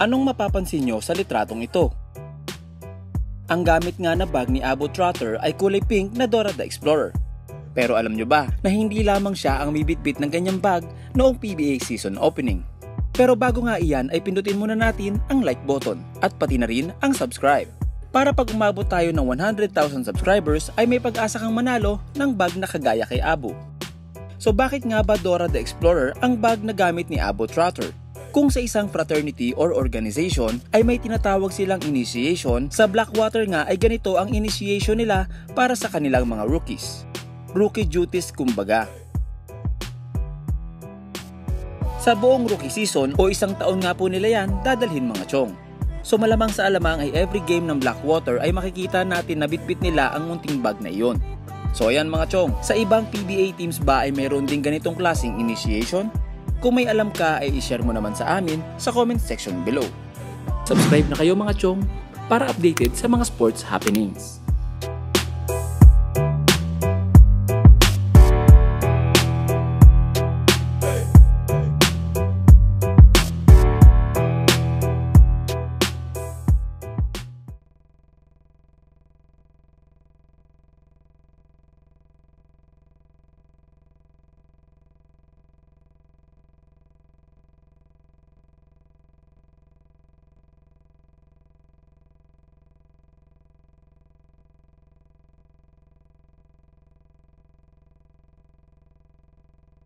Anong mapapansin nyo sa litratong ito? Ang gamit nga na bag ni Abo Trotter ay kulay pink na Dora the Explorer. Pero alam nyo ba na hindi lamang siya ang bibitbit ng ganyang bag noong PBA season opening? Pero bago nga iyan ay pindutin muna natin ang like button at pati na rin ang subscribe. Para pag umabot tayo ng 100,000 subscribers ay may pag-asa kang manalo ng bag na kagaya kay Abo. So bakit nga ba Dora the Explorer ang bag na gamit ni Abo Trotter? Kung sa isang fraternity or organization ay may tinatawag silang initiation, sa Blackwater nga ay ganito ang initiation nila para sa kanilang mga rookies. Rookie duties kumbaga. Sa buong rookie season o isang taon nga po nila yan dadalhin mga chong. So malamang sa alamang ay every game ng Blackwater ay makikita natin na bitbit nila ang munting bag na iyon. So ayan mga chong, sa ibang PBA teams ba ay mayroon din ganitong klaseng initiation? Kung may alam ka ay i-share mo naman sa amin sa comment section below. Subscribe na kayo mga chong para updated sa mga sports happenings.